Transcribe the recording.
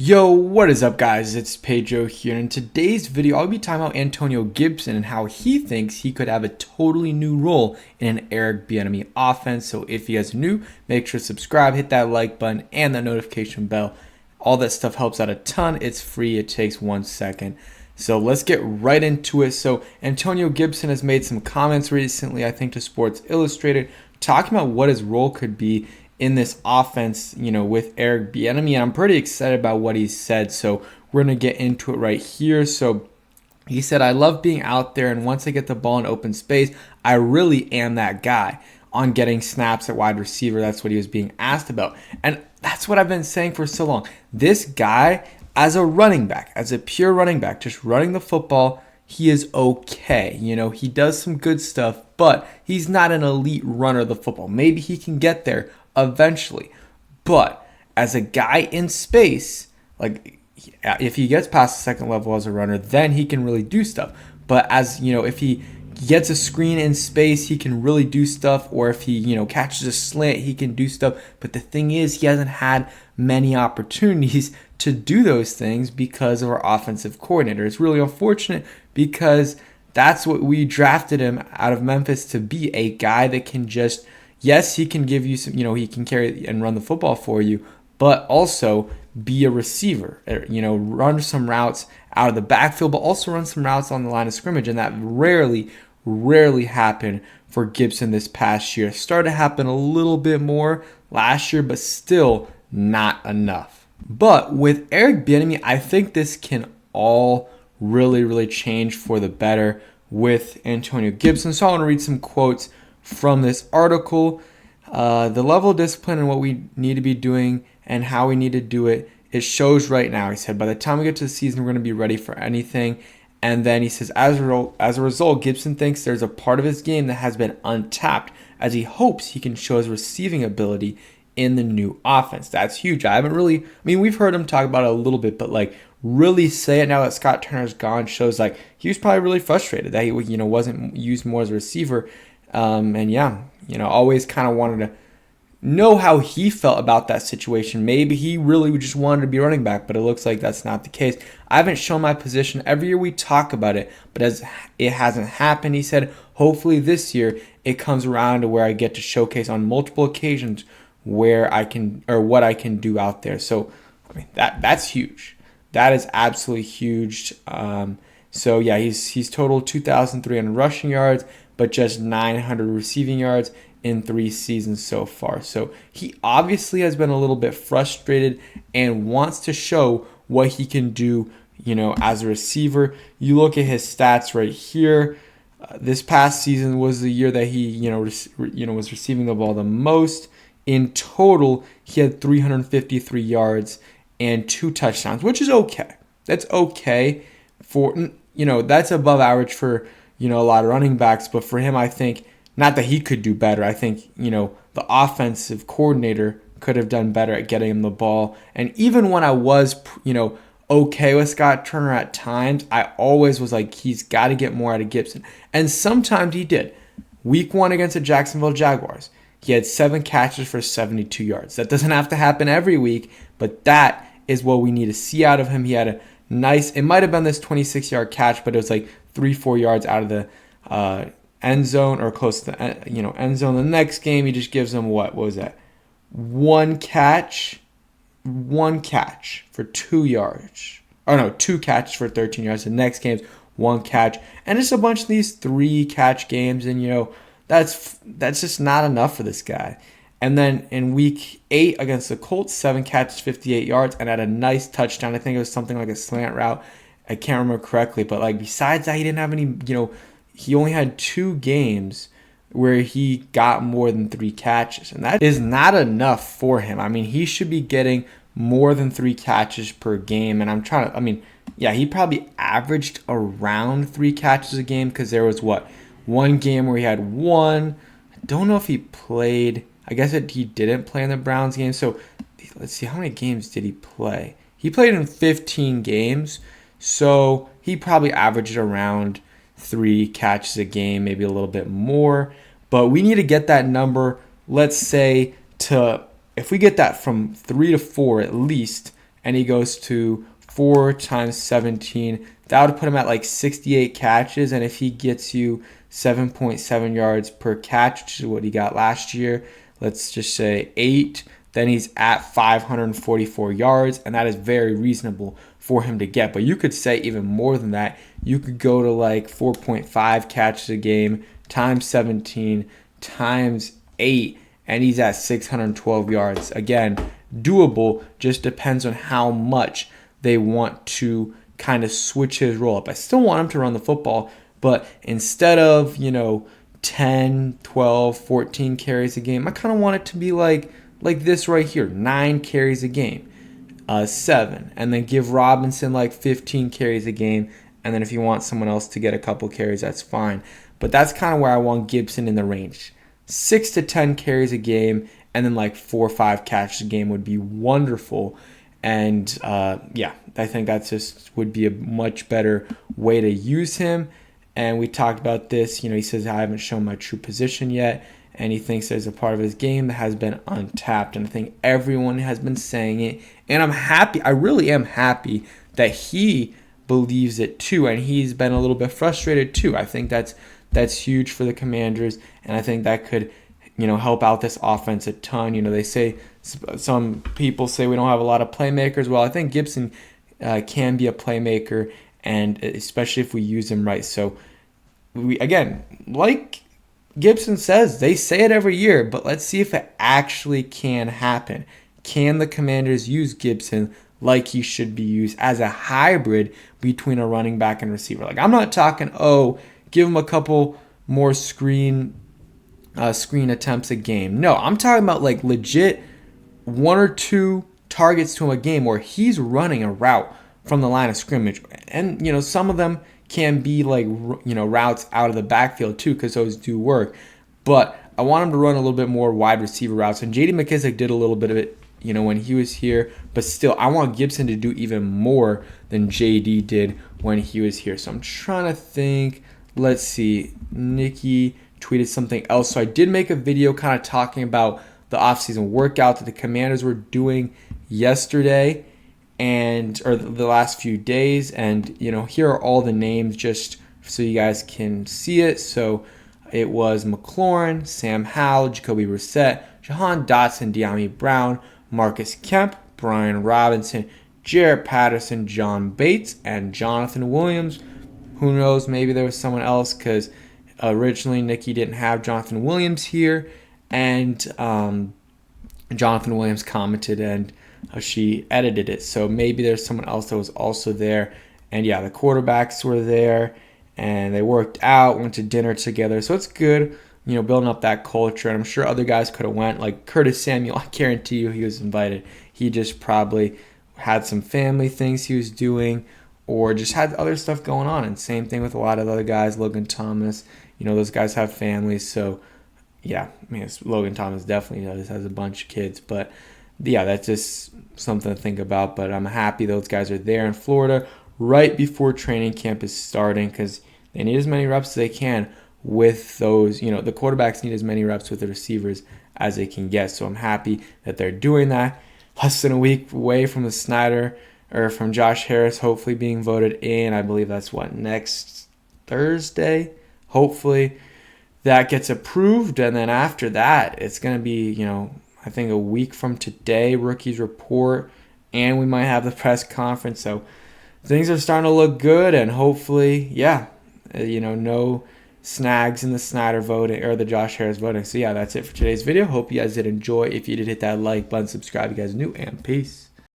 Yo, what is up guys? It's Pedro here, and in today's video I'll be talking about Antonio Gibson and how he thinks he could have a totally new role in an Eric Bieniemy offense. So if you guys are new, make sure to subscribe, hit that like button and that notification bell. All that stuff helps out a ton. It's free, it takes 1 second. So let's get right into it. So Antonio Gibson has made some comments recently, I think to Sports Illustrated, talking about what his role could be in this offense, with Eric Bieniemy, and I'm pretty excited about what he said. So we're going to get into it right here. So he said, "I love being out there, and once I get the ball in open space, I really am that guy on getting snaps at wide receiver." That's what he was being asked about. And that's what I've been saying for so long. This guy, as a running back, as a pure running back, just running the football, he is okay. He does some good stuff, but he's not an elite runner of the football. Maybe he can get there eventually. But as a guy in space, like if he gets past the second level as a runner, then he can really do stuff. But if he gets a screen in space, he can really do stuff. Or if he, catches a slant, he can do stuff. But the thing is, he hasn't had many opportunities to do those things because of our offensive coordinator. It's really unfortunate because that's what we drafted him out of Memphis to be, a guy that can just, yes, he can give you some, he can carry and run the football for you, but also be a receiver, run some routes out of the backfield, but also run some routes on the line of scrimmage. And that rarely happened for Gibson this past year. Started to happen a little bit more last year, but still not enough. But with Eric Bieniemy, I think this can all really change for the better with Antonio Gibson. So I want to read some quotes from this article. The level of discipline and what we need to be doing and how we need to do it, it shows right now. He said, by the time we get to the season, we're going to be ready for anything. And then he says, as a result, Gibson thinks there's a part of his game that has been untapped, as he hopes he can show his receiving ability in the new offense. That's huge. We've heard him talk about it a little bit, but really say it now that Scott Turner's gone shows he was probably really frustrated that he wasn't used more as a receiver. Always kind of wanted to know how he felt about that situation. Maybe he really just wanted to be running back, but it looks like that's not the case. I haven't shown my position. Every year we talk about it, but as it hasn't happened, he said, hopefully this year it comes around to where I get to showcase on multiple occasions where I can, or what I can do out there. So, that's huge. That is absolutely huge. He's totaled 2,300 rushing yards, but just 900 receiving yards in 3 seasons so far. So he obviously has been a little bit frustrated and wants to show what he can do, as a receiver. You look at his stats right here. This past season was the year that he, was receiving the ball the most. In total, he had 353 yards and 2 touchdowns, which is okay. That's okay for, that's above average for, a lot of running backs. But for him, I think, not that he could do better. I think, the offensive coordinator could have done better at getting him the ball. And even when I was, okay with Scott Turner at times, I always was like, he's got to get more out of Gibson. And sometimes he did. Week 1 against the Jacksonville Jaguars, he had 7 catches for 72 yards. That doesn't have to happen every week, but that is what we need to see out of him. He had a nice, it might have been this 26-yard catch, but it was 3-4 yards out of the end zone, or close to the end zone. The next game, he just gives them what was that? One catch for 2 yards. Oh no, 2 catches for 13 yards. The next game's 1 catch, and just a bunch of these 3-catch games, and that's just not enough for this guy. And then in week 8 against the Colts, 7 catches, 58 yards, and had a nice touchdown. I think it was something like a slant route. I can't remember correctly, but besides that, he didn't have any, he only had 2 games where he got more than 3 catches, and that is not enough for him. He should be getting more than 3 catches per game, and he probably averaged around 3 catches a game, because there was one game where he had 1. I don't know if he played. I guess he didn't play in the Browns game. So let's see, how many games did he play? He played in 15 games, so he probably averaged around 3 catches a game, maybe a little bit more. But we need to get that number, let's say, if we get that from 3 to 4 at least, and he goes to 4 times 17. That would put him at like 68 catches, and if he gets you 7.7 yards per catch, which is what he got last year, let's just say 8, then he's at 544 yards, and that is very reasonable for him to get. But you could say even more than that. You could go to like 4.5 catches a game times 17 times 8, and he's at 612 yards. Again, doable, just depends on how much they want to kind of switch his role up. I still want him to run the football, but instead of, 10, 12, 14 carries a game, I kind of want it to be like this right here, 9 carries a game, 7, and then give Robinson like 15 carries a game, and then if you want someone else to get a couple carries, that's fine. But that's kind of where I want Gibson in the range. 6 to 10 carries a game, and then like 4 or 5 catches a game would be wonderful. And I think that just would be a much better way to use him. And we talked about this. He says, I haven't shown my true position yet. And he thinks there's a part of his game that has been untapped. And I think everyone has been saying it. And I'm happy. I really am happy that he believes it too. And he's been a little bit frustrated too. I think that's huge for the Commanders. And I think that could help out this offense a ton. They say, some people say we don't have a lot of playmakers. Well, I think Gibson can be a playmaker, and especially if we use him right. So, again, like Gibson says, they say it every year, but let's see if it actually can happen. Can the Commanders use Gibson like he should be used as a hybrid between a running back and receiver? Like, I'm not talking, give him a couple more screen attempts a game. No, I'm talking about like legit 1 or 2 targets to him a game where he's running a route from the line of scrimmage. And, some of them can be like, routes out of the backfield too, because those do work. But I want him to run a little bit more wide receiver routes. And J.D. McKissic did a little bit of it, when he was here. But still, I want Gibson to do even more than J.D. did when he was here. So I'm trying to think. Let's see. Nikki tweeted something else. So I did make a video kind of talking about the offseason workout that the Commanders were doing yesterday or the last few days. And, here are all the names just so you guys can see it. So it was McLaurin, Sam Howell, Jacoby Brissett, Jahan Dotson, Bieniemy Brown, Marcus Kemp, Brian Robinson, Jarrett Patterson, John Bates, and Jonathan Williams. Who knows? Maybe there was someone else, because originally Nikki didn't have Jonathan Williams here. And Jonathan Williams commented, and she edited it. So maybe there's someone else that was also there. And yeah, the quarterbacks were there, and they worked out, went to dinner together. So it's good, building up that culture. And I'm sure other guys could have went, like Curtis Samuel. I guarantee you he was invited. He just probably had some family things he was doing, or just had other stuff going on. And same thing with a lot of other guys. Logan Thomas, those guys have families. So yeah, Logan Thomas definitely has a bunch of kids. But yeah, that's just something to think about. But I'm happy those guys are there in Florida right before training camp is starting, because they need as many reps as they can with those. The quarterbacks need as many reps with the receivers as they can get. So I'm happy that they're doing that. Less than a week away from from Josh Harris hopefully being voted in. I believe that's next Thursday. Hopefully that gets approved, and then after that, it's going to be, I think a week from today, rookies report, and we might have the press conference. So things are starting to look good, and hopefully, no snags in the Snyder voting or the Josh Harris voting. So yeah, that's it for today's video. Hope you guys did enjoy. If you did, hit that like button, subscribe if you guys are new, and peace.